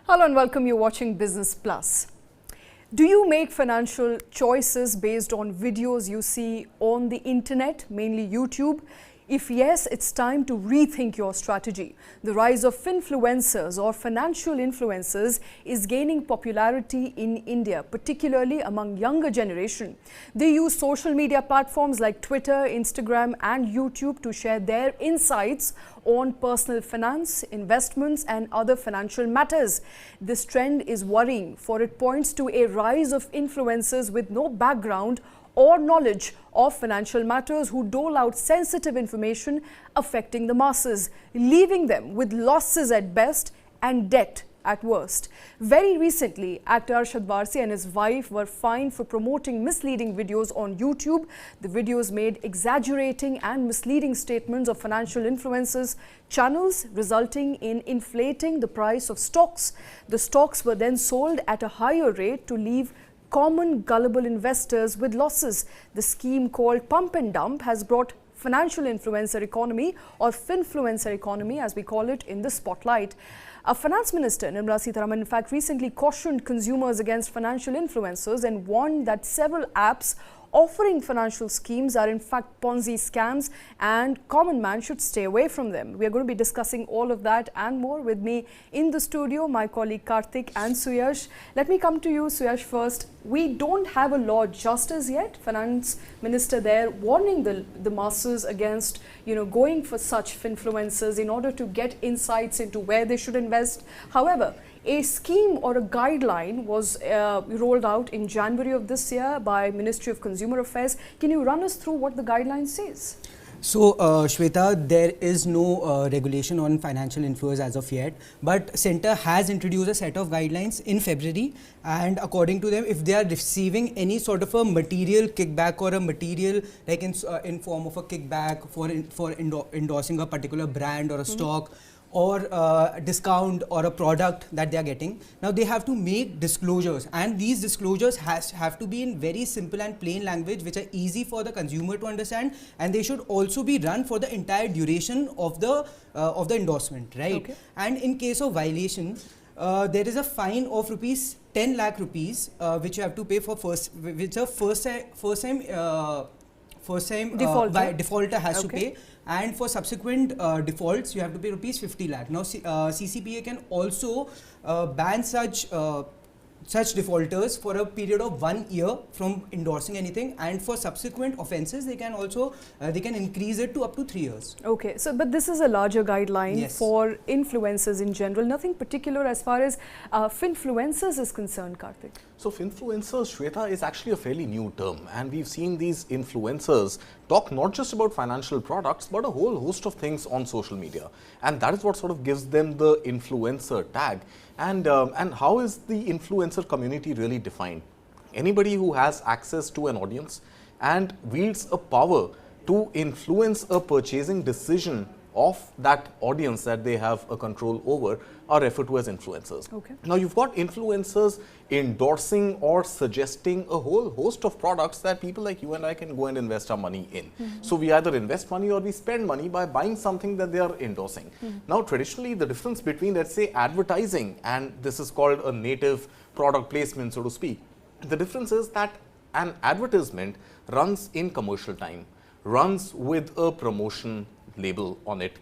Hello and welcome. You're watching Business Plus. Do you make financial choices based on videos you see on the internet, mainly YouTube? If yes, it's time to rethink your strategy. The rise of Finfluencers or financial influencers is gaining popularity in India, particularly among younger generation. They use social media platforms like Twitter, Instagram and YouTube to share their insights on personal finance, investments and other financial matters. This trend is worrying, for it points to a rise of influencers with no background or knowledge of financial matters who dole out sensitive information affecting the masses, leaving them with losses at best and debt at worst. Very recently, actor Arshad Varsi and his wife were fined for promoting misleading videos on YouTube. The videos made exaggerating and misleading statements of financial influencers channels, resulting in inflating the price of stocks. The stocks were then sold at a higher rate to leave common gullible investors with losses. The scheme called Pump and Dump has brought financial influencer economy or Finfluencer economy as we call it in the spotlight. Finance Minister Nirmala Sitharaman in fact recently cautioned consumers against financial influencers and warned that several apps offering financial schemes are in fact Ponzi scams and common man should stay away from them. We are going to be discussing all of that and more. With me in the studio, my colleague Kartik and Suyash. Let me come to you, Suyash, first. We don't have a law just as yet. Finance Minister there warning the masses against, going for such finfluencers in order to get insights into where they should invest. However, a scheme or a guideline was rolled out in January of this year by Ministry of Consumer Affairs. Can you run us through what the guideline says? So, Shweta, there is no regulation on financial influencers as of yet, but Centre has introduced a set of guidelines in February, and according to them, if they are receiving any sort of a material kickback or a material like in form of a kickback for endorsing a particular brand or a stock, or discount or a product that they are getting. Now they have to make disclosures, and these disclosures have to be in very simple and plain language which are easy for the consumer to understand, and they should also be run for the entire duration of the endorsement, right? Okay. And in case of violation, there is a fine of ₹10 lakh which you have to pay for first time defaulter has to pay, and for subsequent defaults you have to pay ₹50 lakh. Now CCPA can also ban such defaulters for a period of 1 year from endorsing anything, and for subsequent offences they can also increase it to up to 3 years. Okay, so but this is a larger guideline for influencers in general, nothing particular as far as Finfluencers is concerned, Kartik. So Finfluencers, Shweta, is actually a fairly new term, and we've seen these influencers talk not just about financial products but a whole host of things on social media, and that is what sort of gives them the influencer tag. And how is the influencer community really defined? Anybody who has access to an audience and wields a power to influence a purchasing decision of that audience that they have a control over are referred to as influencers. Okay. Now you've got influencers endorsing or suggesting a whole host of products that people like you and I can go and invest our money in. So we either invest money or we spend money by buying something that they are endorsing. Now traditionally the difference between, let's say, advertising, and this is called a native product placement, so to speak, the difference is that an advertisement runs in commercial time, runs with a promotion label on it,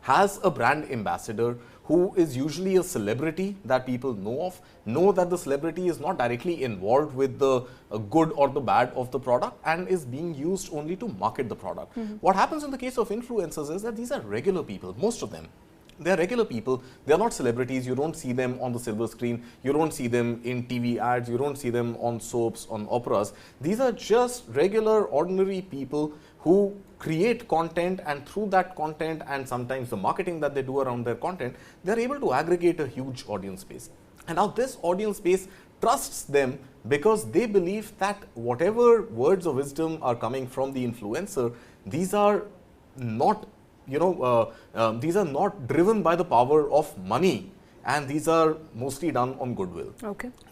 has a brand ambassador who is usually a celebrity that people know that the celebrity is not directly involved with the good or the bad of the product and is being used only to market the product. What happens in the case of influencers is that these are regular people, most of them. They are regular people, they are not celebrities. You don't see them on the silver screen, you don't see them in TV ads, you don't see them on soaps, on operas. These are just regular, ordinary people who create content, and through that content and sometimes the marketing that they do around their content, they are able to aggregate a huge audience base. And now this audience base trusts them because they believe that whatever words of wisdom are coming from the influencer, these are not these are not driven by the power of money, and these are mostly done on goodwill,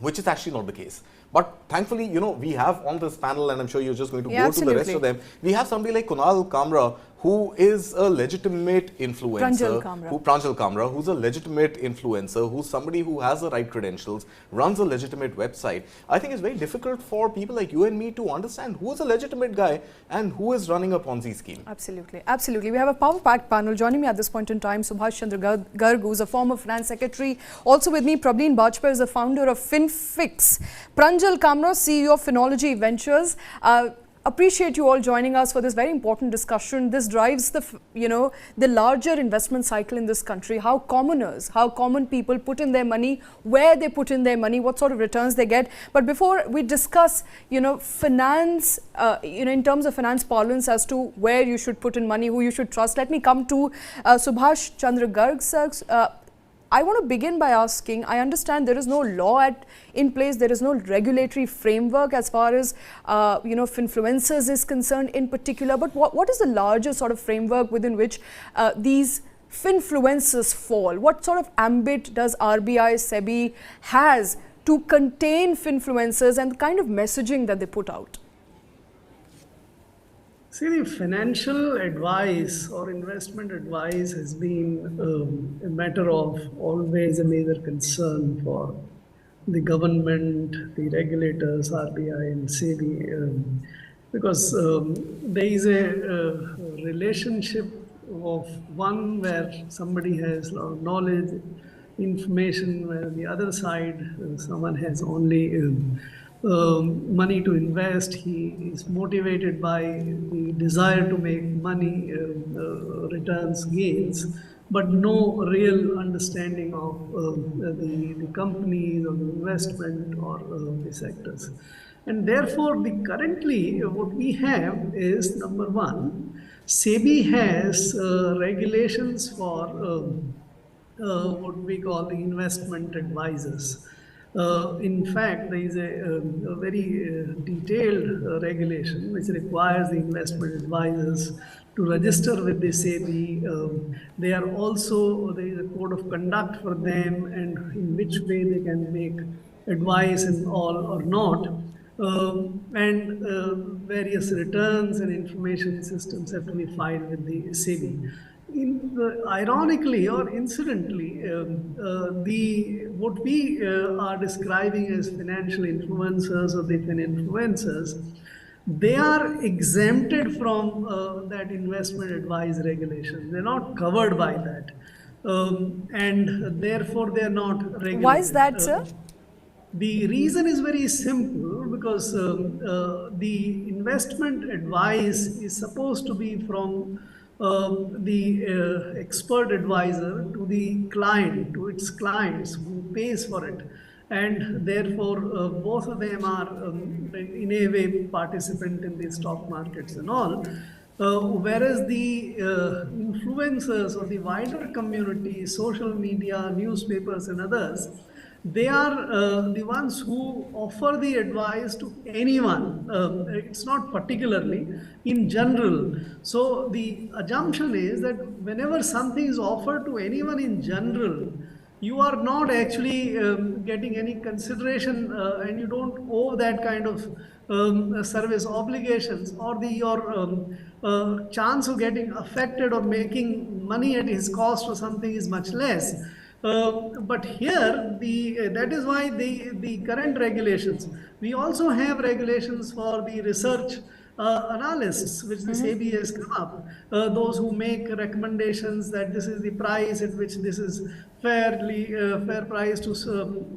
which is actually not the case. But thankfully, we have on this panel, and I'm sure you're just going to go to the rest of them, we have somebody like Pranjal Kamra, who is a legitimate influencer, Pranjal Kamra, who's a legitimate influencer, who's somebody who has the right credentials, runs a legitimate website. I think it's very difficult for people like you and me to understand who is a legitimate guy and who is running a Ponzi scheme. Absolutely, absolutely. We have a power-packed panel. Joining me at this point in time, Subhash Chandra Garg, who's a former finance secretary. Also with me, Prableen Bajpai, who's the founder of FinFix. Pranjal Kamra, CEO of Finology Ventures. Appreciate you all joining us for this very important discussion. This drives the larger investment cycle in this country. How common people put in their money, where they put in their money, what sort of returns they get. But before we discuss, finance, in terms of finance parlance as to where you should put in money, who you should trust, let me come to Subhash Chandra Garg, sir. I want to begin by asking, I understand there is no law in place, there is no regulatory framework as far as, Finfluencers is concerned in particular, but what is the larger sort of framework within which these Finfluencers fall? What sort of ambit does RBI, SEBI has to contain Finfluencers and the kind of messaging that they put out? See, the financial advice or investment advice has been a matter of always a major concern for the government, the regulators, RBI and SEBI, because there is a relationship of one where somebody has knowledge, information, where the other side, someone has only money to invest. He is motivated by the desire to make money, returns, gains, but no real understanding of the companies or the investment or the sectors. And therefore, currently what we have is, number one, SEBI has regulations for what we call the investment advisors. In fact, there is a very detailed regulation which requires the investment advisors to register with the SEBI. There is a code of conduct for them and in which way they can make advice and all or not. Various returns and information systems have to be filed with the SEBI. Ironically or incidentally, what we are describing as financial influencers or the Finfluencers, they are exempted from that investment advice regulation. They're not covered by that. And therefore, they're not regulated. Why is that, sir? The reason is very simple, because the investment advice is supposed to be from the expert advisor to the client, to its clients who pays for it. And therefore, both of them are in a way participant in the stock markets and all. Whereas the influencers or the wider community, social media, newspapers and others, they are the ones who offer the advice to anyone. It's not particularly, in general. So the assumption is that whenever something is offered to anyone in general, you are not actually getting any consideration and you don't owe that kind of service obligations, or your chance of getting affected or making money at his cost or something is much less. But here, that is why the current regulations, we also have regulations for the research analysts, which the SEBI has come up, those who make recommendations that this is the price at which this is fair price to,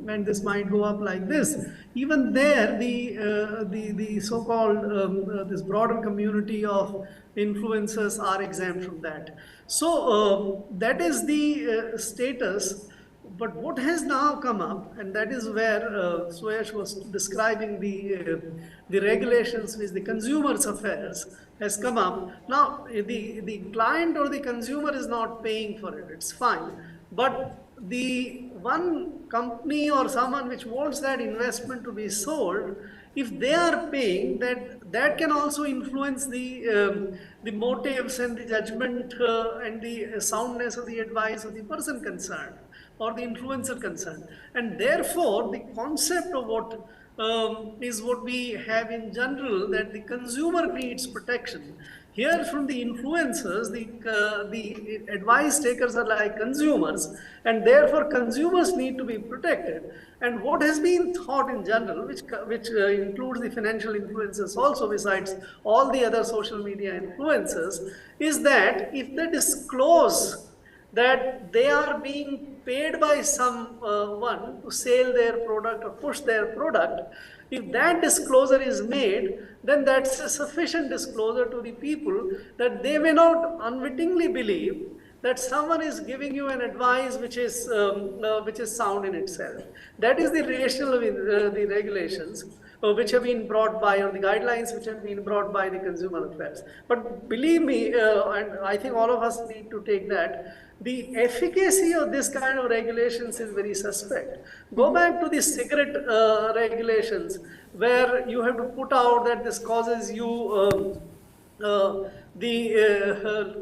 and this might go up like this. Even there, the so-called this broader community of influencers are exempt from that. So that is the status. But what has now come up, and that is where Suyash was describing the regulations which the consumer's affairs has come up. Now, the client or the consumer is not paying for it, it's fine. But the one company or someone which wants that investment to be sold, if they are paying, that can also influence the motives and the judgment and the soundness of the advice of the person concerned or the influencer concerned. And therefore, the concept of what is what we have in general, that the consumer needs protection. Here from the influencers, the advice takers are like consumers, and therefore consumers need to be protected. And what has been thought in general, which includes the financial influencers also, besides all the other social media influencers, is that if they disclose that they are being paid by someone to sell their product or push their product, if that disclosure is made, then that's a sufficient disclosure to the people that they may not unwittingly believe that someone is giving you an advice which is sound in itself. That is the rationale of the regulations which have been brought by, or the guidelines which have been brought by the Consumer Affairs. But believe me, and I think all of us need to take that, the efficacy of this kind of regulations is very suspect. Go back to the cigarette regulations, where you have to put out that this causes you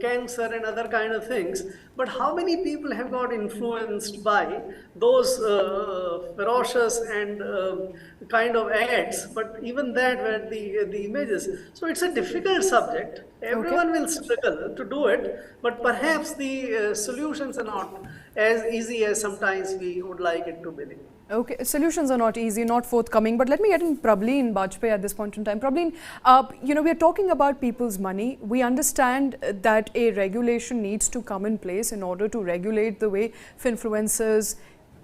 cancer and other kind of things. But how many people have got influenced by those ferocious and kind of ads? But even that were the images. So it's a difficult subject. Everyone will struggle to do it, but perhaps the solutions are not as easy as sometimes we would like it to be. Okay, solutions are not easy, not forthcoming. But let me get in Prableen Bajpai at this point in time. Prableen, we are talking about people's money. We understand that a regulation needs to come in place in order to regulate the way Finfluencers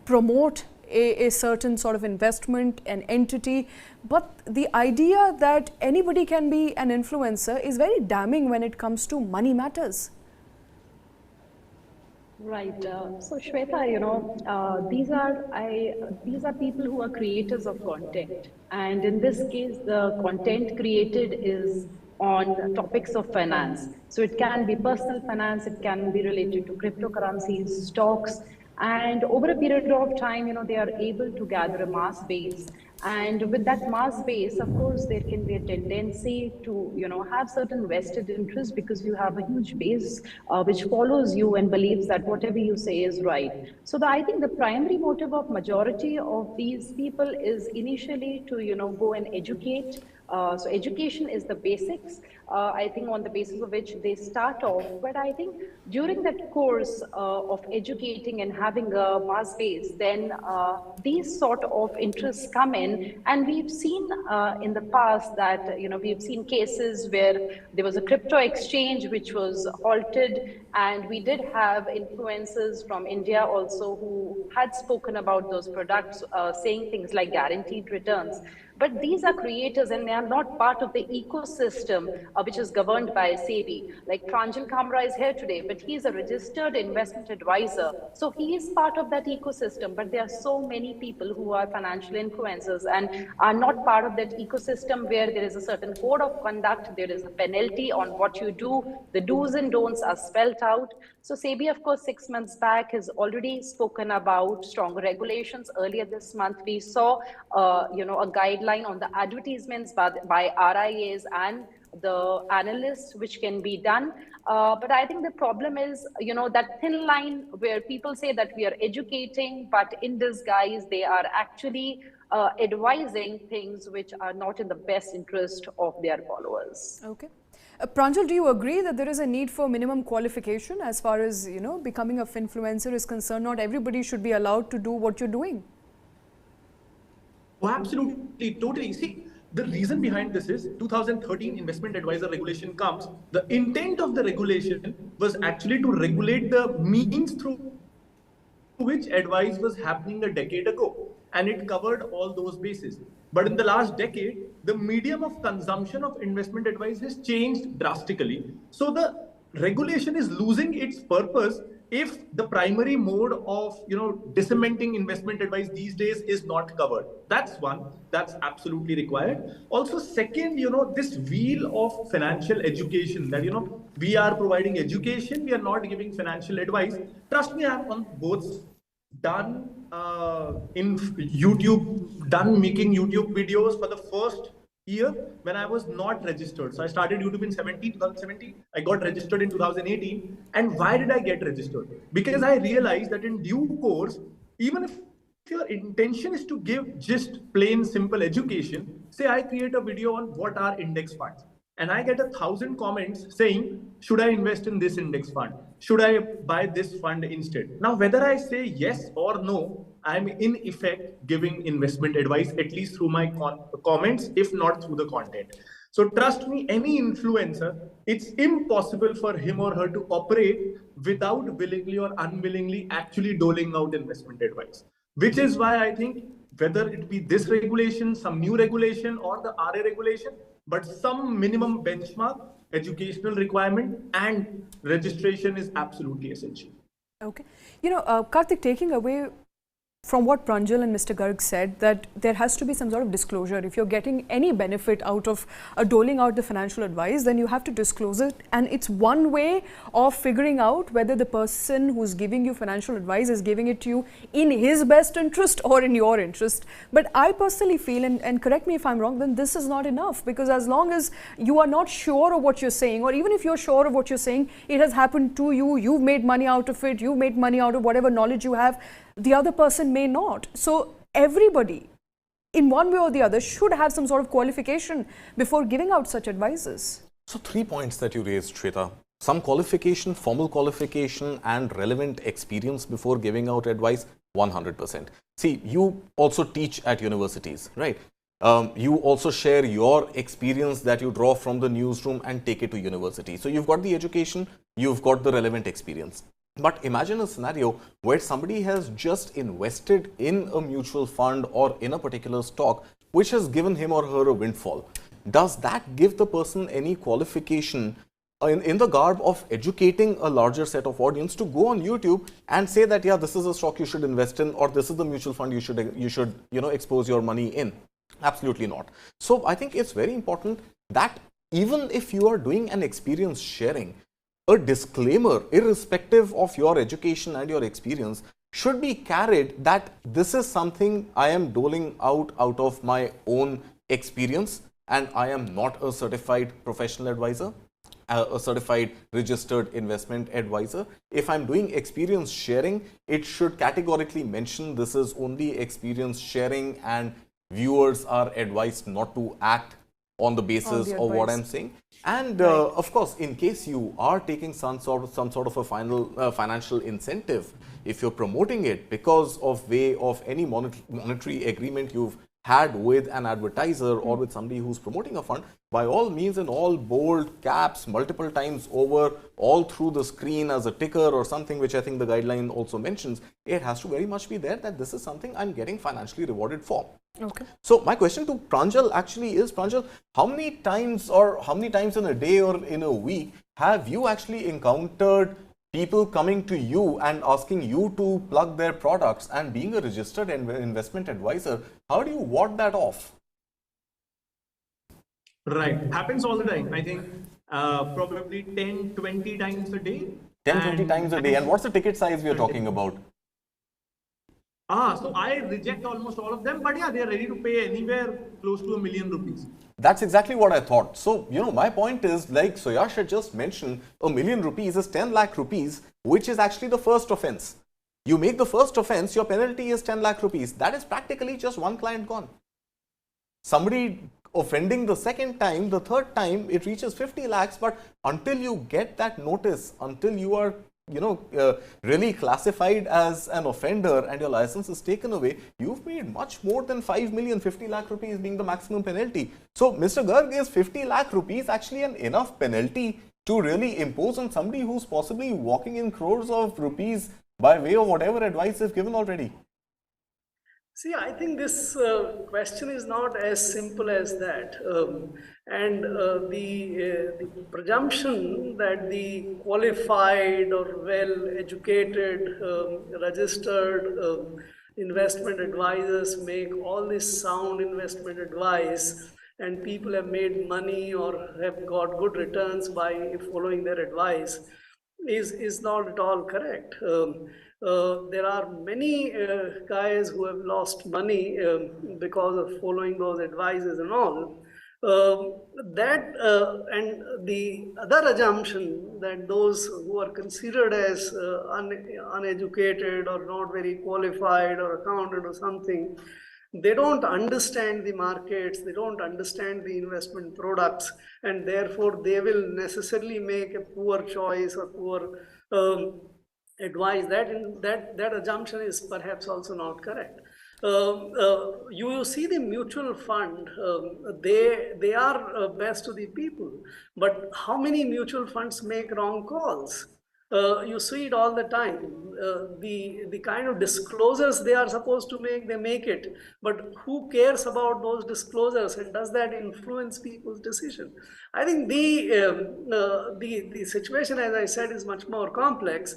promote a certain sort of investment, an entity. But the idea that anybody can be an influencer is very damning when it comes to money matters. Right. So Shweta, these are people who are creators of content, and in this case, the content created is on topics of finance. So it can be personal finance, it can be related to cryptocurrencies, stocks, and over a period of time, they are able to gather a mass base. And with that mass base, of course, there can be a tendency to, have certain vested interest, because you have a huge base which follows you and believes that whatever you say is right. So I think the primary motive of majority of these people is initially to, go and educate. So education is the basics, I think, on the basis of which they start off. But I think during that course of educating and having a mass base, then these sort of interests come in. And we've seen in the past that, we've seen cases where there was a crypto exchange which was halted. And we did have influencers from India also who had spoken about those products, saying things like guaranteed returns. But these are creators and they are not part of the ecosystem which is governed by SEBI. Like Pranjal Kamra is here today, but he is a registered investment advisor. So he is part of that ecosystem, but there are so many people who are financial influencers and are not part of that ecosystem, where there is a certain code of conduct, there is a penalty on what you do, the do's and don'ts are spelled out. So SEBI, of course, 6 months back has already spoken about stronger regulations. Earlier this month, we saw, a guideline on the advertisements by RIAs and the analysts, which can be done. But I think the problem is, that thin line where people say that we are educating, but in disguise, they are actually advising things which are not in the best interest of their followers. Okay. Pranjal, do you agree that there is a need for minimum qualification as far as, becoming a Finfluencer is concerned? Not everybody should be allowed to do what you're doing. Oh, absolutely, totally. See, the reason behind this is 2013 investment advisor regulation comes. The intent of the regulation was actually to regulate the means through which advice was happening a decade ago. And it covered all those bases. But in the last decade, the medium of consumption of investment advice has changed drastically. So the regulation is losing its purpose if the primary mode of disseminating investment advice these days is not covered. That's one, that's absolutely required. Also, second, this wheel of financial education, that we are providing education, we are not giving financial advice. Trust me, I have on both done in YouTube, done making YouTube videos for the first year when I was not registered. So I started YouTube in 2017. I got registered in 2018. And why did I get registered? Because I realized that in due course, even if your intention is to give just plain simple education, say I create a video on what are index funds, and I get 1,000 comments saying, should I invest in this index fund? Should I buy this fund instead? Now, whether I say yes or no, I'm in effect giving investment advice, at least through my comments, if not through the content. So trust me, any influencer, it's impossible for him or her to operate without willingly or unwillingly actually doling out investment advice. Which is why I think whether it be this regulation, some new regulation, or the RA regulation, but some minimum benchmark, educational requirement and registration is absolutely essential. Okay. Kartik, taking away from what Pranjal and Mr. Garg said, that there has to be some sort of disclosure. If you're getting any benefit out of doling out the financial advice, then you have to disclose it. And it's one way of figuring out whether the person who's giving you financial advice is giving it to you in his best interest or in your interest. But I personally feel, and correct me if I'm wrong, then this is not enough, because as long as you are not sure of what you're saying, or even if you're sure of what you're saying, it has happened to you, you've made money out of it, you've made money out of whatever knowledge you have, the other person may not. So everybody, in one way or the other, should have some sort of qualification before giving out such advices. So 3 points that you raised, Shweta. Some qualification, formal qualification and relevant experience before giving out advice, 100%. See, you also teach at universities, right? You also share your experience that you draw from the newsroom and take it to university. So you've got the education, you've got the relevant experience. But imagine a scenario where somebody has just invested in a mutual fund or in a particular stock which has given him or her a windfall. Does that give the person any qualification in the garb of educating a larger set of audience to go on YouTube and say that, yeah, this is a stock you should invest in, or this is the mutual fund you should expose your money in? Absolutely not. So I think it's very important that even if you are doing an experience sharing, a disclaimer, irrespective of your education and your experience, should be carried that this is something I am doling out of my own experience, and I am not a certified professional advisor, a certified registered investment advisor. If I'm doing experience sharing, it should categorically mention this is only experience sharing and viewers are advised not to act on the basis of what I'm saying. And of course, in case you are taking some sort of a financial incentive, if you're promoting it because of way of any monetary agreement you've had with an advertiser or with somebody who's promoting a fund, by all means, in all bold caps, multiple times over, all through the screen as a ticker or something, which I think the guideline also mentions, it has to very much be there that this is something I'm getting financially rewarded for. Okay. So my question to Pranjal actually is, Pranjal, how many times in a day or in a week have you actually encountered people coming to you and asking you to plug their products, and being a registered investment advisor, how do you ward that off? Right. Happens all the time. I think probably 10, 20 times a day. 10, 20 times a day. And what's the ticket size we are talking about? So I reject almost all of them, but yeah, they are ready to pay anywhere close to ₹1 million. That's exactly what I thought. So, my point is, like Suyash had just mentioned, ₹1 million is 10 lakh rupees, which is actually the first offense. You make the first offense, your penalty is 10 lakh rupees. That is practically just one client gone. Somebody offending the second time, the third time, it reaches 50 lakhs. But until you get that notice, until you are really classified as an offender and your license is taken away, you've made much more than 5 million, 50 lakh rupees being the maximum penalty. So, Mr. Garg, is 50 lakh rupees actually an enough penalty to really impose on somebody who's possibly walking in crores of rupees by way of whatever advice they've given already? See, I think this question is not as simple as that. The presumption that the qualified or well-educated, registered investment advisors make all this sound investment advice and people have made money or have got good returns by following their advice is not at all correct. There are many guys who have lost money because of following those advices and all. And the other assumption that those who are considered as uneducated or not very qualified or accountant or something, they don't understand the markets, they don't understand the investment products, and therefore they will necessarily make a poor choice or poor advice. That assumption is perhaps also not correct. You see the mutual fund, they are best to the people, but how many mutual funds make wrong calls? You see it all the time. The kind of disclosures they are supposed to make, they make it. But who cares about those disclosures, and does that influence people's decision? I think the situation, as I said, is much more complex.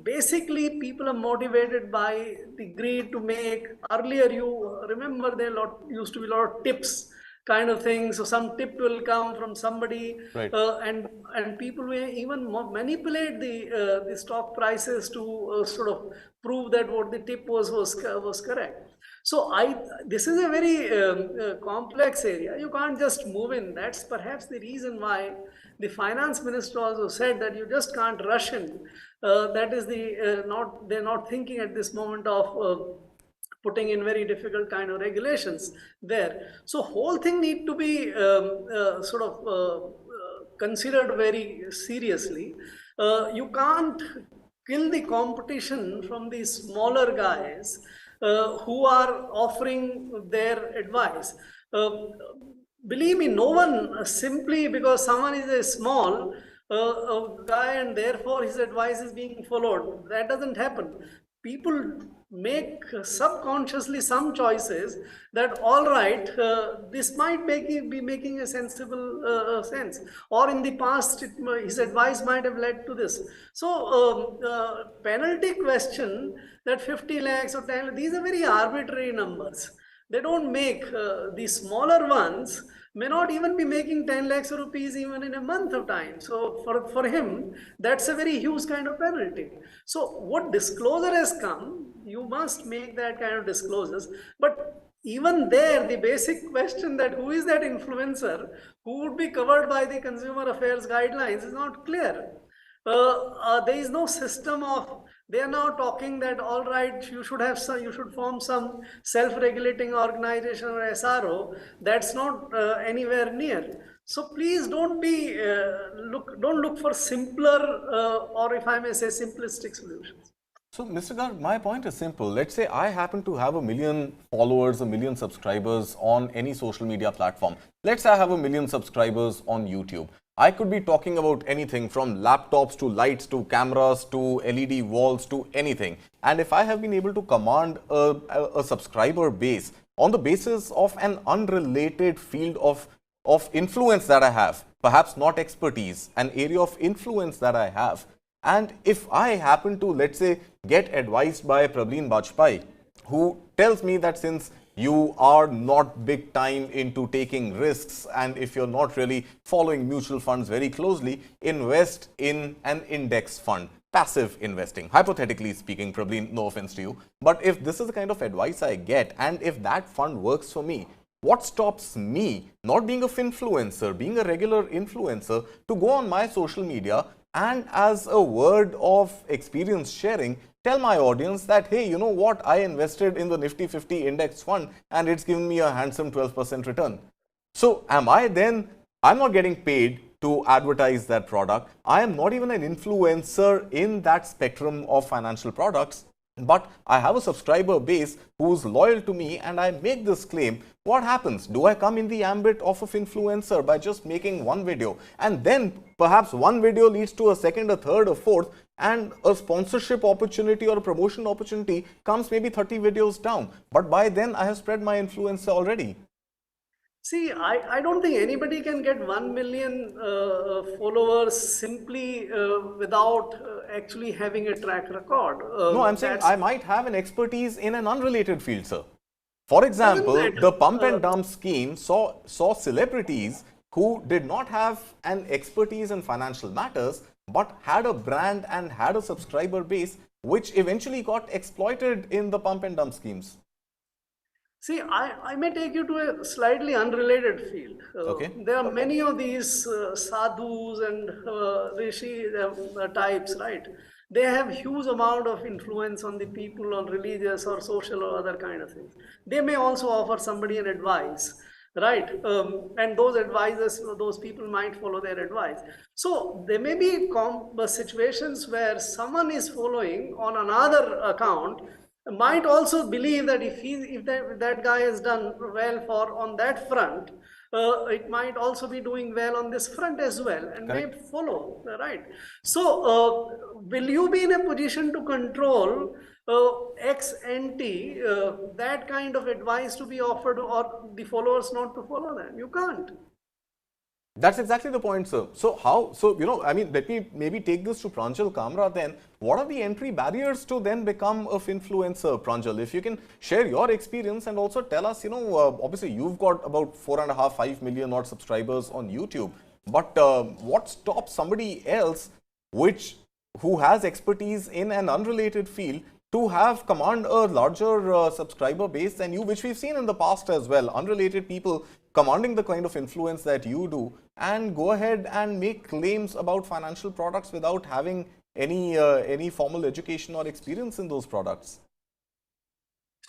Basically people are motivated by the greed to make. Earlier, you remember there used to be a lot of tips kind of thing. So some tip will come from somebody, Right. and people will even manipulate the stock prices to sort of prove that what the tip was correct. So this is a very complex area. You can't just move in. That's perhaps the reason why the finance minister also said that you just can't rush in. That is they're not thinking at this moment of putting in very difficult kind of regulations there. So whole thing need to be considered very seriously. You can't kill the competition from these smaller guys who are offering their advice. Believe me, no one simply because someone is a small guy and therefore his advice is being followed. That doesn't happen. People make subconsciously some choices that, all right, this might be making a sensible sense, or in the past his advice might have led to this. So penalty question, that 50 lakhs or 10 lakhs, these are very arbitrary numbers. They don't make the smaller ones may not even be making 10 lakhs rupees even in a month of time. So for him, that's a very huge kind of penalty. So what disclosure has come, you must make that kind of disclosures. But even there, the basic question that who is that influencer, who would be covered by the consumer affairs guidelines is not clear. There is no system of, they are now talking that, all right, you should form some self-regulating organization or SRO. That's not anywhere near. So please don't look for simpler or, if I may say, simplistic solutions. So, Mr. Garg, my point is simple. Let's say I happen to have 1 million followers, 1 million subscribers on any social media platform. Let's say I have 1 million subscribers on YouTube. I could be talking about anything from laptops to lights to cameras to LED walls to anything. And if I have been able to command a subscriber base on the basis of an unrelated field of influence that I have, perhaps not expertise, an area of influence that I have, and if I happen to, let's say, get advised by Prableen Bajpai, who tells me that since you are not big time into taking risks, and if you're not really following mutual funds very closely, invest in an index fund, passive investing. Hypothetically speaking, Prableen, no offense to you, but if this is the kind of advice I get, and if that fund works for me, what stops me, not being a finfluencer, being a regular influencer, to go on my social media and as a word of experience sharing, tell my audience that, hey, you know what, I invested in the Nifty 50 index fund and it's given me a handsome 12% return. So am I then, I'm not getting paid to advertise that product. I am not even an influencer in that spectrum of financial products, but I have a subscriber base who's loyal to me and I make this claim. What happens? Do I come in the ambit of a finfluencer by just making one video, and then perhaps one video leads to a second, a third, a fourth, and a sponsorship opportunity or a promotion opportunity comes maybe 30 videos down, but by then I have spread my influence already? See, I don't think anybody can get 1 million followers simply without actually having a track record. No, I'm saying I might have an expertise in an unrelated field, sir. For example, the pump and dump scheme saw celebrities who did not have an expertise in financial matters, but had a brand and had a subscriber base, which eventually got exploited in the pump and dump schemes. See, I may take you to a slightly unrelated field. Okay. There are many of these sadhus and rishi types, right? They have huge amount of influence on the people on religious or social or other kind of things. They may also offer somebody an advice, right? And those advisors, those people might follow their advice. So there may be situations where someone is following on another account might also believe that if that guy has done well for on that front, it might also be doing well on this front as well, and Correct. may follow, right? So will you be in a position to control ex ante that kind of advice to be offered, or the followers not to follow them? You can't. That's exactly the point, sir. So how, so, I mean, let me maybe take this to Pranjal Kamra then. What are the entry barriers to then become a Finfluencer, Pranjal? If you can share your experience and also tell us, obviously you've got about 4.5, 5 million odd subscribers on YouTube. But what stops somebody else who has expertise in an unrelated field to have command a larger subscriber base than you, which we've seen in the past as well, unrelated people commanding the kind of influence that you do and go ahead and make claims about financial products without having any formal education or experience in those products?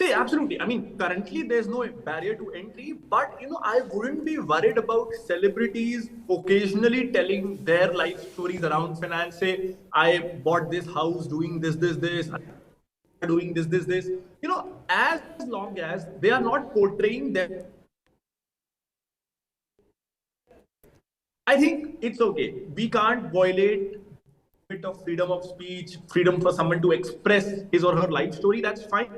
See, absolutely. I mean, currently there's no barrier to entry, but I wouldn't be worried about celebrities occasionally telling their life stories around finance. Say, I bought this house doing this, doing this. As long as they are not portraying them, I think it's okay. We can't violate a bit of freedom of speech, freedom for someone to express his or her life story. That's fine.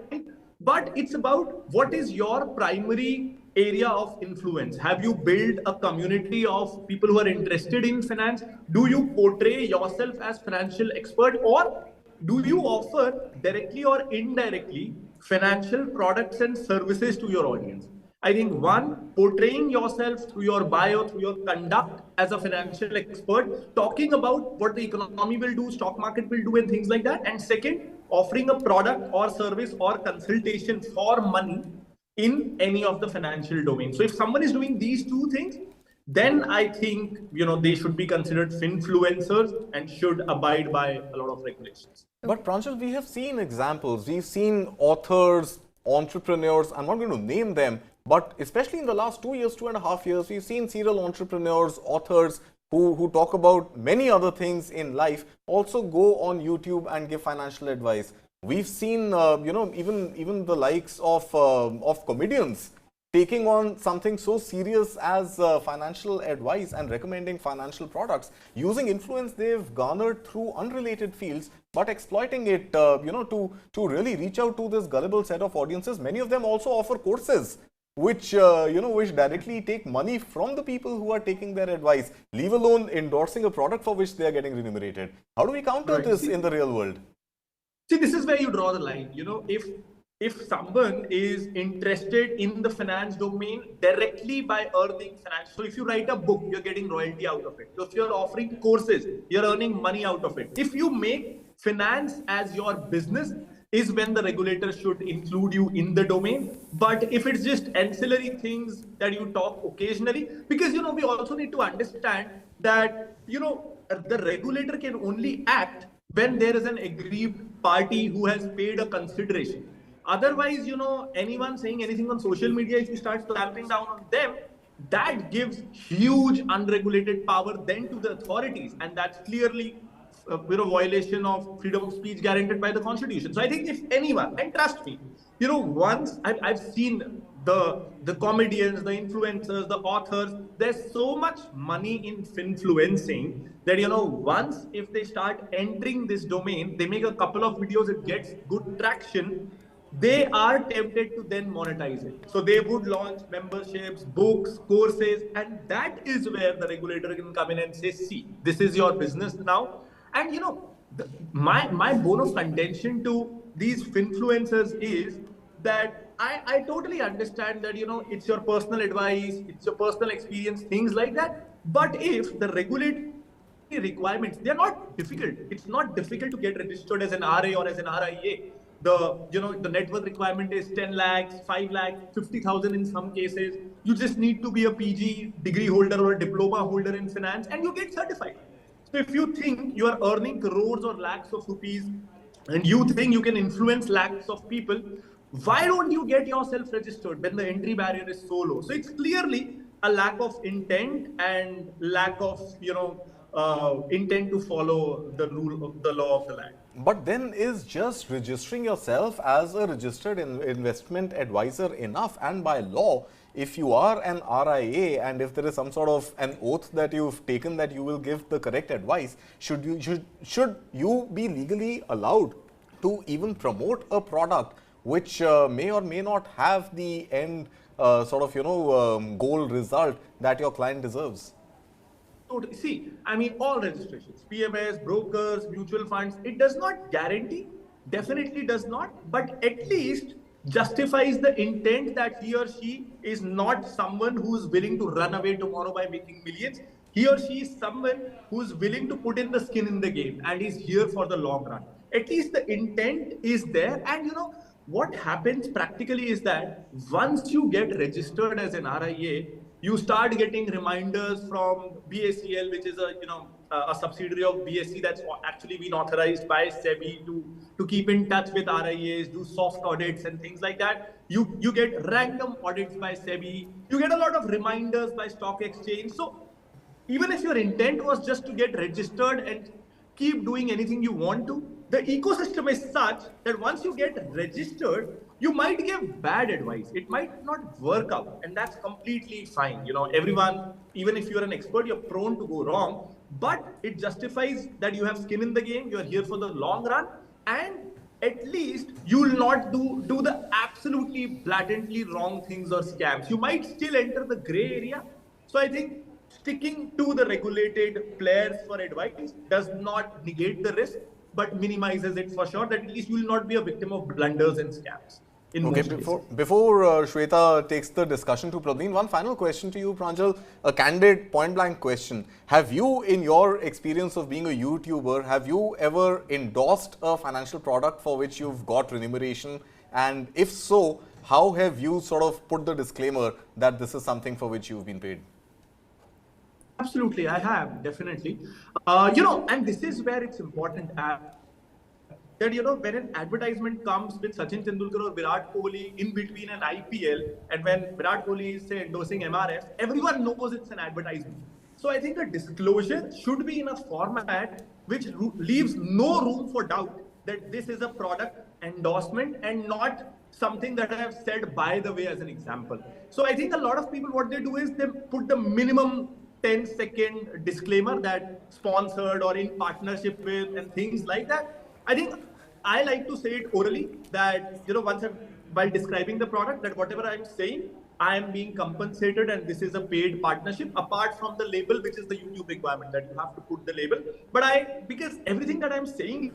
But it's about what is your primary area of influence. Have you built a community of people who are interested in finance? Do you portray yourself as financial expert, or do you offer directly or indirectly financial products and services to your audience? I think one, portraying yourself through your bio, through your conduct as a financial expert, talking about what the economy will do, stock market will do, and things like that. And second, offering a product or service or consultation for money in any of the financial domains. So if someone is doing these two things, then I think they should be considered finfluencers and should abide by a lot of regulations. But Pranjal, we have seen examples. We've seen authors, entrepreneurs, I'm not going to name them, but especially in the last 2 years, 2.5 years, we've seen serial entrepreneurs, authors who talk about many other things in life also go on YouTube and give financial advice. We've seen, even the likes of comedians taking on something so serious as financial advice and recommending financial products, using influence they've garnered through unrelated fields, but exploiting it, to really reach out to this gullible set of audiences. Many of them also offer courses which directly take money from the people who are taking their advice, leave alone endorsing a product for which they are getting remunerated. How do we counter this in the real world? See, this is where you draw the line. If someone is interested in the finance domain directly by earning finance, so if you write a book, you're getting royalty out of it. So if you're offering courses, you're earning money out of it. If you make finance as your business, is when the regulator should include you in the domain. But if it's just ancillary things that you talk occasionally, because we also need to understand that the regulator can only act when there is an aggrieved party who has paid a consideration. Otherwise, anyone saying anything on social media, if you start clamping down on them, that gives huge unregulated power then to the authorities, and that's clearly violation of freedom of speech guaranteed by the Constitution. So I think if anyone, and trust me, once I've seen the comedians, the influencers, the authors, there's so much money in finfluencing that once if they start entering this domain, they make a couple of videos, it gets good traction, they are tempted to then monetize it. So they would launch memberships, books, courses, and that is where the regulator can come in and say, see, this is your business now. And my bone of contention to these finfluencers is that I totally understand that it's your personal advice, it's your personal experience, things like that. But if the regulatory requirements, they're not difficult. It's not difficult to get registered as an RA or as an RIA. the net worth requirement is 10 lakhs, 5 lakhs, 50,000 in some cases. You just need to be a PG degree holder or a diploma holder in finance and you get certified. So if you think you are earning crores or lakhs of rupees and you think you can influence lakhs of people, why don't you get yourself registered when the entry barrier is so low? So it's clearly a lack of intent and lack of, intent to follow the rule of the law of the land. But then is just registering yourself as a registered investment advisor enough? And by law, if you are an RIA and if there is some sort of an oath that you've taken that you will give the correct advice, should you be legally allowed to even promote a product which may or may not have the end goal result that your client deserves? See, I mean, all registrations, PMS, brokers, mutual funds, it does not guarantee, definitely does not, but at least justifies the intent that he or she is not someone who is willing to run away tomorrow by making millions. He or she is someone who is willing to put in the skin in the game and is here for the long run. At least the intent is there. And what happens practically is that once you get registered as an RIA, you start getting reminders from BACL, which is a subsidiary of BSE that's actually been authorized by SEBI to keep in touch with RIAs, do soft audits and things like that. You get random audits by SEBI. You get a lot of reminders by stock exchange. So even if your intent was just to get registered and keep doing anything you want to, the ecosystem is such that once you get registered, you might give bad advice. It might not work out, and that's completely fine. Everyone, even if you're an expert, you're prone to go wrong, but it justifies that you have skin in the game, you're here for the long run, and at least you'll not do the absolutely blatantly wrong things or scams. You might still enter the gray area. So I think sticking to the regulated players for advice does not negate the risk, but minimizes it for sure, that at least you will not be a victim of blunders and scams. Okay, before Shweta takes the discussion to Prableen, one final question to you, Pranjal, a candid, point-blank question. Have you, in your experience of being a YouTuber, have you ever endorsed a financial product for which you've got remuneration? And if so, how have you sort of put the disclaimer that this is something for which you've been paid? Absolutely, I have, definitely. And this is where it's important that, when an advertisement comes with Sachin Tendulkar or Virat Kohli in between an IPL, and when Virat Kohli is, say, endorsing MRF, everyone knows it's an advertisement. So I think a disclosure should be in a format which leaves no room for doubt that this is a product endorsement and not something that I have said by the way as an example. So I think a lot of people, what they do is they put the minimum 10-second disclaimer that sponsored or in partnership with and things like that. I think I like to say it orally that, while describing the product, that whatever I'm saying, I am being compensated and this is a paid partnership apart from the label, which is the YouTube requirement that you have to put the label. But because everything that I'm saying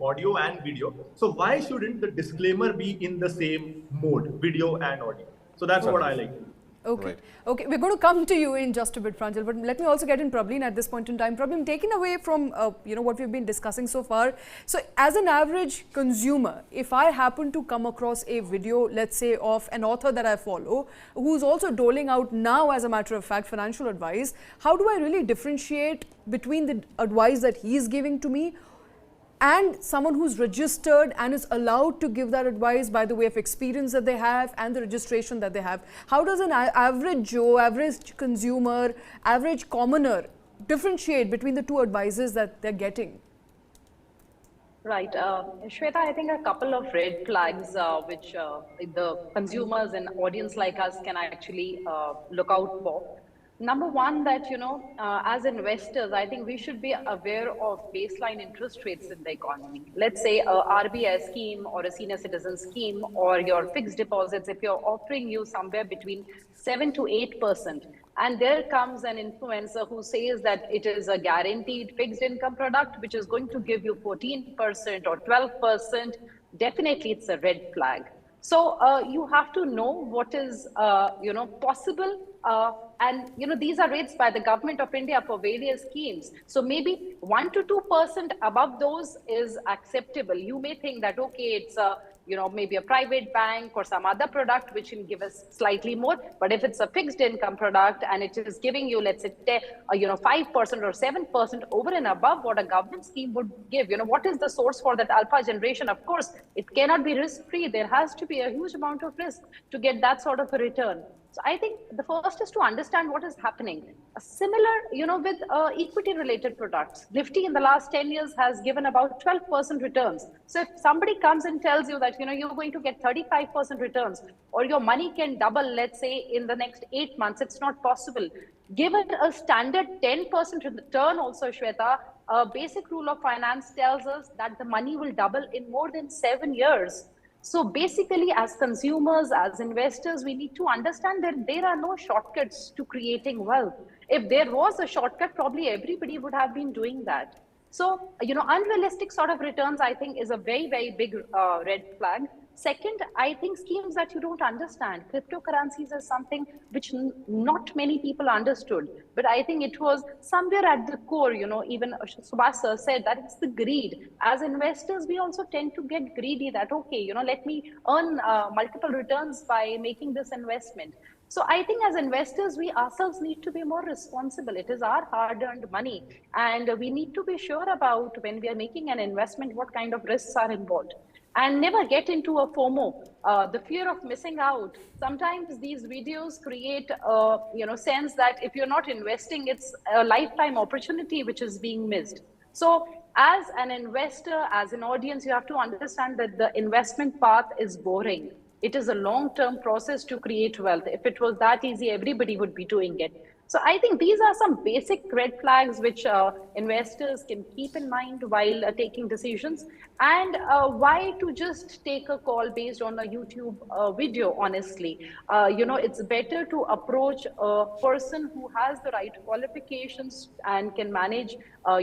audio and video, so why shouldn't the disclaimer be in the same mode, video and audio? So that's what I like to do. Okay. Right. Okay, we're going to come to you in just a bit, Pranjal, but let me also get in Prableen at this point in time. Prableen, taken away from what we've been discussing so far. So, as an average consumer, if I happen to come across a video, let's say, of an author that I follow, who's also doling out now, as a matter of fact, financial advice, how do I really differentiate between the advice that he's giving to me and someone who's registered and is allowed to give that advice by the way of experience that they have and the registration that they have? How does an average Joe, average consumer, average commoner differentiate between the two advices that they're getting? Right. Shweta, I think a couple of red flags which the consumers and audience like us can actually look out for. Number one, that, as investors, I think we should be aware of baseline interest rates in the economy. Let's say a RBI scheme or a senior citizen scheme or your fixed deposits, if you're offering you somewhere between 7 to 8%, and there comes an influencer who says that it is a guaranteed fixed income product, which is going to give you 14% or 12%, definitely it's a red flag. So you have to know what is, possible. And, these are rates by the government of India for various schemes. So maybe 1 to 2% above those is acceptable. You may think that, okay, it's maybe a private bank or some other product which can give us slightly more. But if it's a fixed income product and it is giving you, let's say, 5% or 7% over and above what a government scheme would give, what is the source for that alpha generation? Of course, it cannot be risk-free. There has to be a huge amount of risk to get that sort of a return. So I think the first is to understand what is happening. Similar, with equity-related products, Nifty in the last 10 years has given about 12% returns. So if somebody comes and tells you that, you're going to get 35% returns, or your money can double, let's say, in the next 8 months, it's not possible. Given a standard 10% return also, Shweta, a basic rule of finance tells us that the money will double in more than 7 years. So basically, as consumers, as investors, we need to understand that there are no shortcuts to creating wealth. If there was a shortcut, probably everybody would have been doing that. So, unrealistic sort of returns, I think, is a very, very big red flag. Second, I think schemes that you don't understand. Cryptocurrencies is something which not many people understood. But I think it was somewhere at the core, even Subhash sir said that it's the greed. As investors, we also tend to get greedy that, okay, let me earn multiple returns by making this investment. So I think as investors, we ourselves need to be more responsible. It is our hard-earned money. And we need to be sure about when we are making an investment, what kind of risks are involved. And never get into a FOMO, the fear of missing out. Sometimes these videos create, sense that if you're not investing, it's a lifetime opportunity which is being missed. So as an investor, as an audience, you have to understand that the investment path is boring. It is a long-term process to create wealth. If it was that easy, everybody would be doing it. So I think these are some basic red flags which investors can keep in mind while taking decisions. And why to just take a call based on a YouTube video, honestly. It's better to approach a person who has the right qualifications and can manage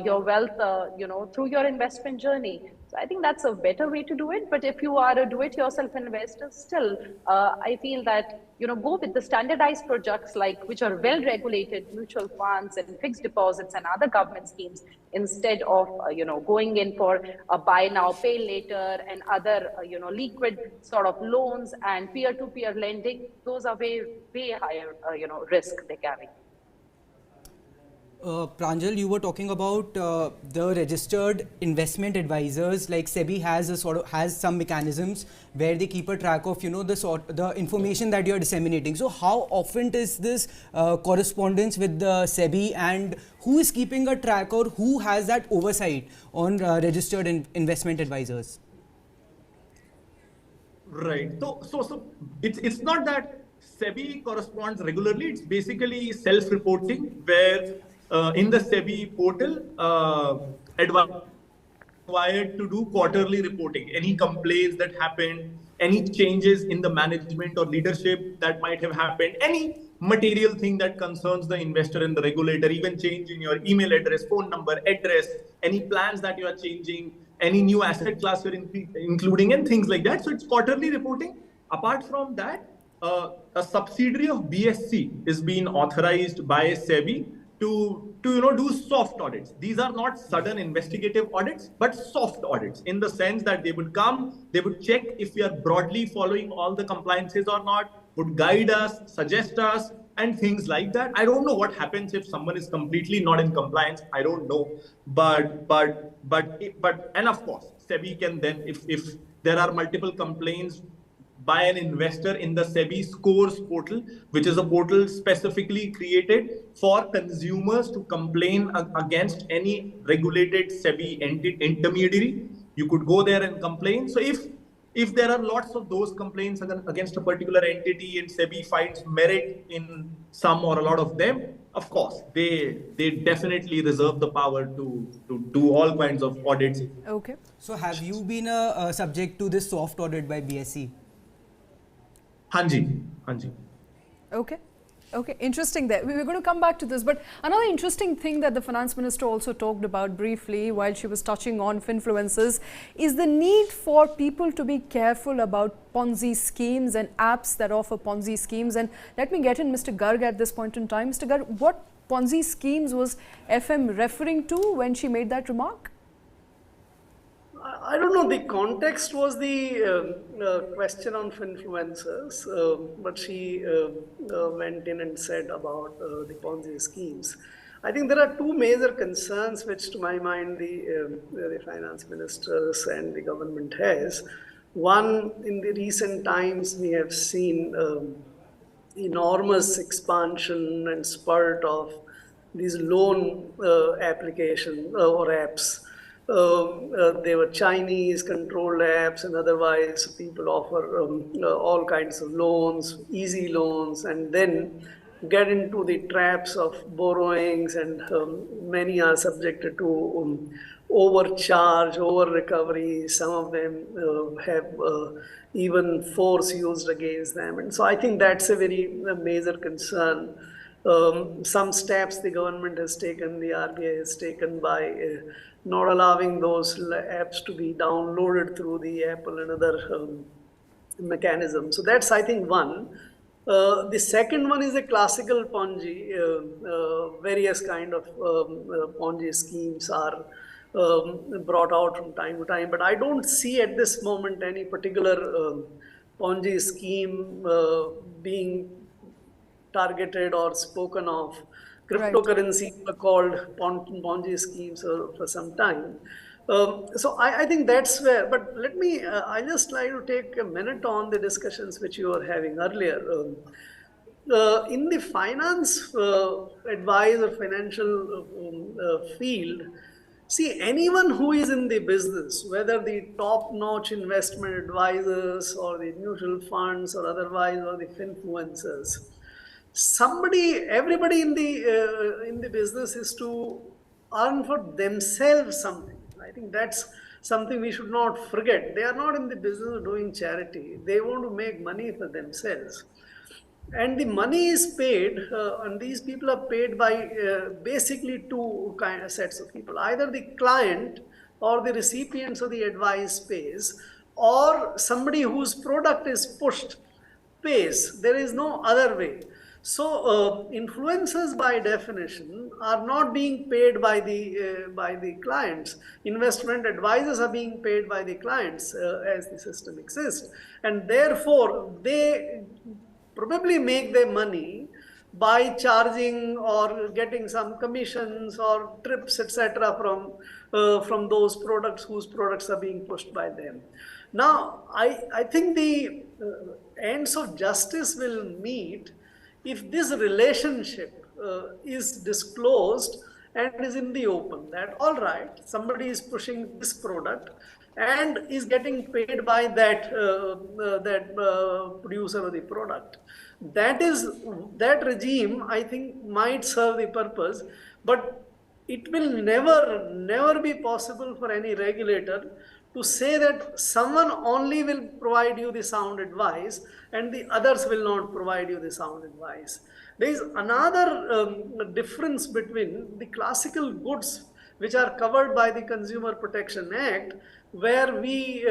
your wealth, through your investment journey. So I think that's a better way to do it. But if you are a do-it-yourself investor, still, I feel that, go with the standardized projects which are well-regulated, mutual funds and fixed deposits and other government schemes, instead of, going in for a buy now, pay later and other, liquid sort of loans and peer-to-peer lending. Those are way, way higher, risk they carry. Pranjal, you were talking about the registered investment advisors. Like SEBI has some mechanisms where they keep a track of the information that you are disseminating. So how often is this correspondence with the SEBI, and who is keeping a track, or who has that oversight on registered investment advisors? Right. So it's not that SEBI corresponds regularly. It's basically self-reporting, where in the SEBI portal, required to do quarterly reporting. Any complaints that happened, any changes in the management or leadership that might have happened, any material thing that concerns the investor and the regulator, even change in your email address, phone number, address, any plans that you are changing, any new asset class you're including, and things like that. So it's quarterly reporting. Apart from that, a subsidiary of BSC is being authorized by SEBI to do soft audits. These are not sudden investigative audits, but soft audits, in the sense that they would come, they would check if we are broadly following all the compliances or not, would guide us, suggest us, and things like that. I don't know what happens if someone is completely not in compliance. I don't know, but and of course, SEBI can then, if there are multiple complaints by an investor in the SEBI Scores portal, which is a portal specifically created for consumers to complain against any regulated SEBI intermediary. You could go there and complain. So if there are lots of those complaints against a particular entity and SEBI finds merit in some or a lot of them, of course, they definitely reserve the power to do all kinds of audits. Okay. So have you been subject to this soft audit by BSE? Hanji. Okay. Okay, interesting there. We were going to come back to this, but another interesting thing that the finance minister also talked about briefly while she was touching on Finfluencers is the need for people to be careful about Ponzi schemes and apps that offer Ponzi schemes. And let me get in Mr. Garg at this point in time. Mr. Garg, what Ponzi schemes was FM referring to when she made that remark? I don't know, the context was the question on Finfluencers, but she went in and said about the Ponzi schemes. I think there are two major concerns which, to my mind, the finance ministers and the government has. One, in the recent times, we have seen enormous expansion and spurt of these loan applications or apps. They were Chinese controlled apps, and otherwise people offer all kinds of loans, easy loans, and then get into the traps of borrowings, and many are subjected to overcharge, over recovery. Some of them have even force used against them. And so I think that's a very major concern. Some steps the government has taken, the RBI has taken by not allowing those apps to be downloaded through the Apple and other mechanisms. So that's, I think, one. The second one is a classical Ponzi. Various kind of Ponzi schemes are brought out from time to time, but I don't see at this moment any particular Ponzi scheme being targeted or spoken of. Cryptocurrencies were called Ponzi schemes for some time. So I think that's where, but let me, I just like to take a minute on the discussions which you were having earlier. In the finance advice or financial field, see, anyone who is in the business, whether the top-notch investment advisors or the mutual funds or otherwise, or the Finfluencers, everybody in the business is to earn for themselves something. I think that's something we should not forget. They are not in the business of doing charity. They want to make money for themselves. And the money is paid, and these people are paid by basically two sets of people. Either the client or the recipients of the advice pays, or somebody whose product is pushed pays. There is no other way. So influencers by definition are not being paid by the clients. Investment advisors are being paid by the clients as the system exists. And therefore, they probably make their money by charging or getting some commissions or trips, etc. from those products whose products are being pushed by them. Now, I think the ends of justice will meet if this relationship is disclosed and is in the open, that all right, somebody is pushing this product and is getting paid by that producer of the product. That regime, I think, might serve the purpose, but it will never be possible for any regulator to say that someone only will provide you the sound advice and the others will not provide you the sound advice. There is another difference between the classical goods which are covered by the Consumer Protection Act, where we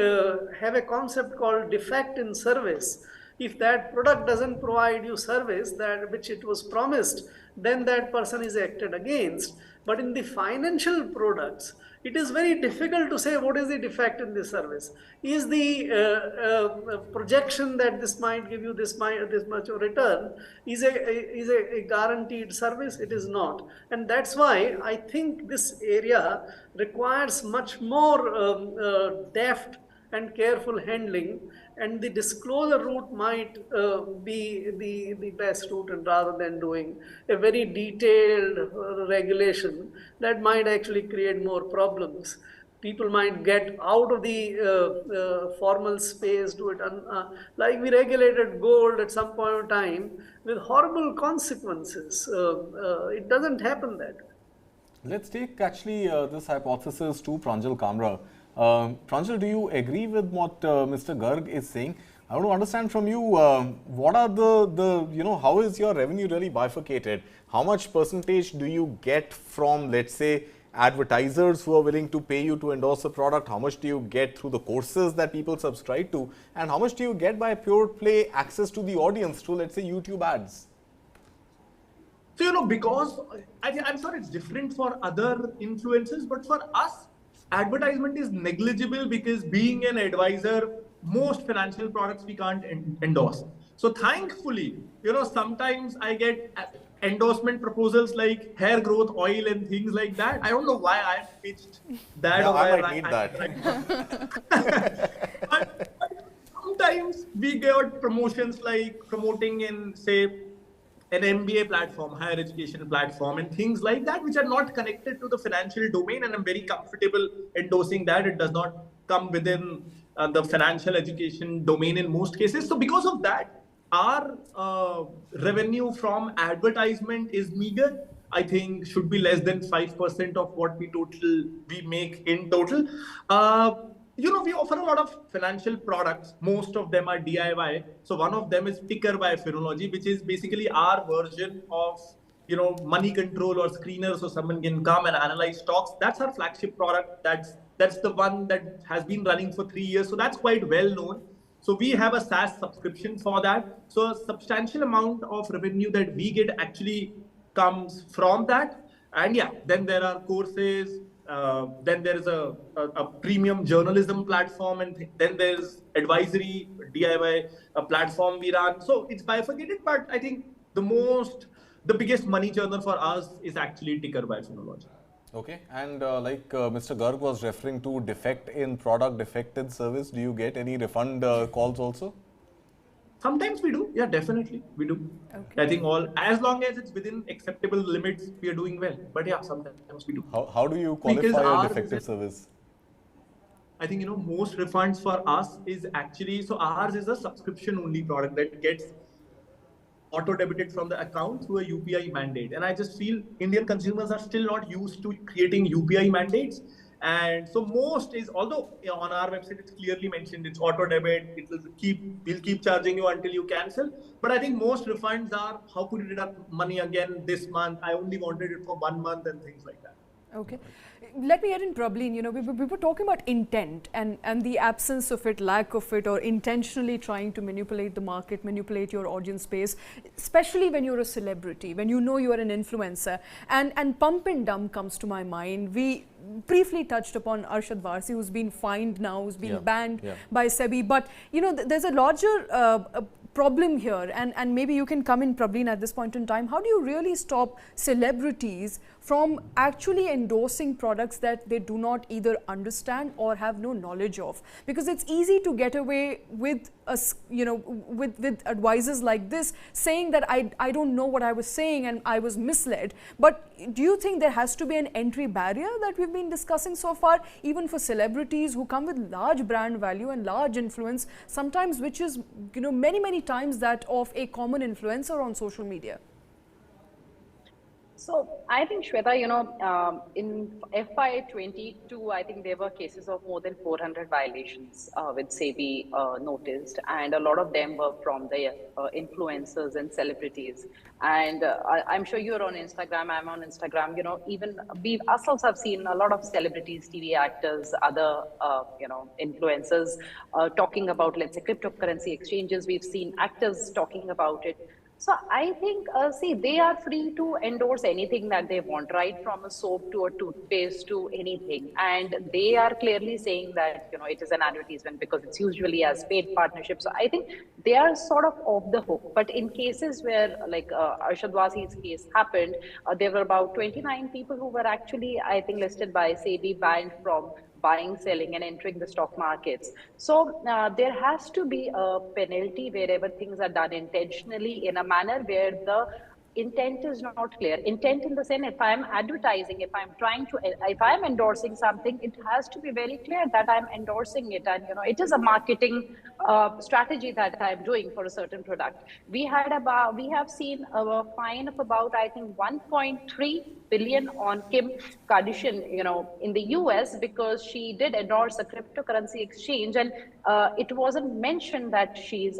have a concept called defect in service. If that product doesn't provide you service that which it was promised, then that person is acted against. But in the financial products, it is very difficult to say what is the defect in the service. Is the projection that this might give you this much of return is a guaranteed service? It is not. And that's why I think this area requires much more deft and careful handling, and the disclosure route might be the best route, and rather than doing a very detailed regulation that might actually create more problems. People might get out of the formal space, do it, like we regulated gold at some point of time with horrible consequences. It doesn't happen that way. Let's take actually this hypothesis to Pranjal Kamra. Pranjal, do you agree with what Mr. Garg is saying? I want to understand from you, what are how is your revenue really bifurcated? How much percentage do you get from, let's say, advertisers who are willing to pay you to endorse a product? How much do you get through the courses that people subscribe to? And how much do you get by pure play access to the audience through, let's say, YouTube ads? So, because I'm sure it's different for other influencers, but for us, advertisement is negligible because being an advisor, most financial products we can't endorse. So thankfully, sometimes I get endorsement proposals like hair growth oil and things like that. I don't know why I pitched that. Yeah, or I might need that. But sometimes we get promotions like promoting in, say, an MBA platform, higher education platform, and things like that, which are not connected to the financial domain. And I'm very comfortable endorsing that. It does not come within the financial education domain in most cases. So because of that, our revenue from advertisement is meager. I think should be less than 5% of what we make in total. We offer a lot of financial products. Most of them are DIY. So one of them is Ticker by Finology, which is basically our version of, money control or screener. So someone can come and analyze stocks. That's our flagship product. That's the one that has been running for 3 years. So that's quite well known. So we have a SaaS subscription for that. So a substantial amount of revenue that we get actually comes from that. And yeah, then there are courses. Then there is a premium journalism platform, and then there's advisory DIY platform we run. So it's bifurcated, but I think the biggest money churner for us is actually Ticker by Finology. Okay, and Mr. Garg was referring to defect in product, defect in service, do you get any refund calls also? Sometimes we do. Yeah, definitely we do. Okay. I think as long as it's within acceptable limits, we are doing well. But yeah, sometimes we do. How do you qualify a defective service? I think, most refunds for us is actually, so ours is a subscription only product that gets auto-debited from the account through a UPI mandate. And I just feel Indian consumers are still not used to creating UPI mandates. And so most is, although on our website it's clearly mentioned it's auto-debit, we'll keep charging you until you cancel. But I think most refunds are, how could you deduct money again this month? I only wanted it for 1 month and things like that. Okay. Let me add in, Prableen, we were talking about intent and the absence of it, lack of it, or intentionally trying to manipulate the market, manipulate your audience base, especially when you're a celebrity, when you know you are an influencer. And pump and dump comes to my mind. We briefly touched upon Arshad Varsi, who's been fined now, who's been banned by SEBI. But, there's a larger problem here, and maybe you can come in, Prableen, at this point in time. How do you really stop celebrities from actually endorsing products that they do not either understand or have no knowledge of? Because it's easy to get away with with advisors like this saying that I don't know what I was saying and I was misled. But do you think there has to be an entry barrier that we've been discussing so far, even for celebrities who come with large brand value and large influence, sometimes which is many times that of a common influencer on social media? So I think, Shweta, in FY22, I think there were cases of more than 400 violations with SEBI noticed, and a lot of them were from the influencers and celebrities. And I'm sure you're on Instagram, I'm on Instagram, even we ourselves have seen a lot of celebrities, TV actors, other, influencers talking about, let's say, cryptocurrency exchanges. We've seen actors talking about it. So I think, they are free to endorse anything that they want, right from a soap to a toothpaste to anything. And they are clearly saying that, it is an advertisement because it's usually as paid partnership. So I think they are sort of off the hook. But in cases where, like Arshad Wasi's case happened, there were about 29 people who were actually, I think, listed by SEBI, banned from buying, selling, and entering the stock markets. So there has to be a penalty wherever things are done intentionally in a manner where the intent is not clear. Intent in the sense, if I'm advertising, if I'm endorsing something, it has to be very clear that I'm endorsing it. And, it is a marketing strategy that I'm doing for a certain product. We have seen a fine of about, I think, 1.3 billion on Kim Kardashian, in the US, because she did endorse a cryptocurrency exchange, and it wasn't mentioned that she's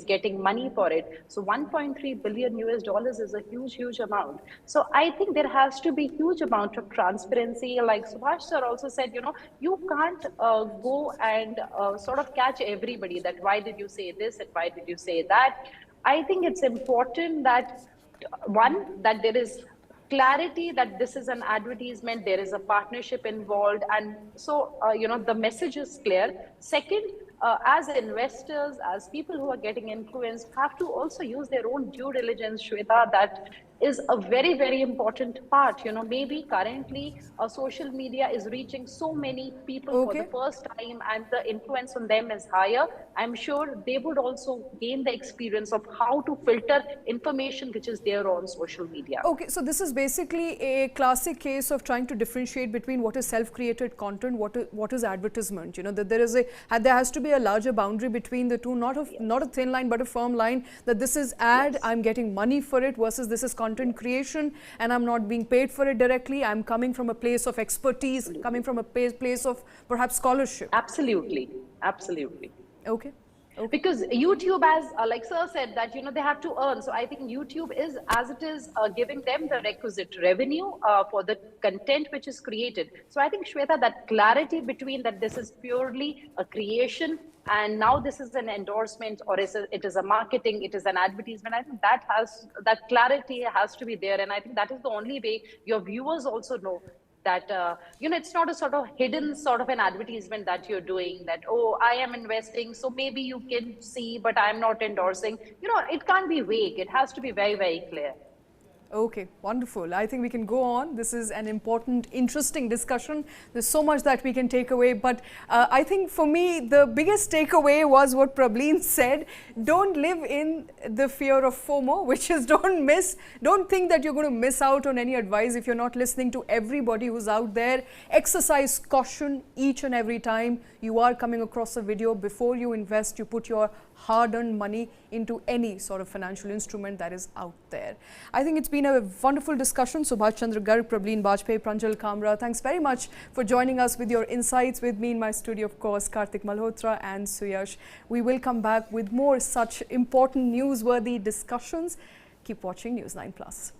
getting money for it. So 1.3 billion US dollars is a huge amount. So I think there has to be huge amount of transparency. Like Subhash sir also said, you can't go and sort of catch everybody that why did you say this and why did you say that. I think it's important that, one, that there is clarity that this is an advertisement, there is a partnership involved, and so the message is clear. Second, as investors, as people who are getting influenced, have to also use their own due diligence, Shweta. That is a very important part. Maybe currently social media is reaching so many people for the first time, and the influence on them is higher. I'm sure they would also gain the experience of how to filter information which is there on social media. Okay, so this is basically a classic case of trying to differentiate between what is self-created content, what is advertisement. That there has to be a larger boundary between the two, not a thin line but a firm line, that this is ad, yes, I'm getting money for it, versus this is content creation and I'm not being paid for it directly. I'm coming from a place of expertise, coming from a place of perhaps scholarship. Absolutely. Okay. Because YouTube, as like sir said, that they have to earn. So I think YouTube is, as it is, giving them the requisite revenue for the content which is created. So I think, Shweta, that clarity between that this is purely a creation and now this is an endorsement, or it is a marketing, it is an advertisement. I think that clarity has to be there, and I think that is the only way your viewers also know that it's not a sort of hidden sort of an advertisement that you're doing, that, oh, I am investing, so maybe you can see, but I'm not endorsing. It can't be vague. It has to be very clear. Okay, wonderful. I think we can go on. This is an important, interesting discussion. There's so much that we can take away, but I think for me, the biggest takeaway was what Prableen said. Don't live in the fear of FOMO, which is don't think that you're going to miss out on any advice if you're not listening to everybody who's out there. Exercise caution each and every time you are coming across a video. Before you invest, you put your hard-earned money into any sort of financial instrument that is out there. I think it's been a wonderful discussion. Subhash Chandra Garg, Prableen Bajpai, Pranjal Kamra, thanks very much for joining us with your insights. With me in my studio, of course, Kartik, Malhotra and Suyash. We will come back with more such important newsworthy discussions. Keep watching News 9+.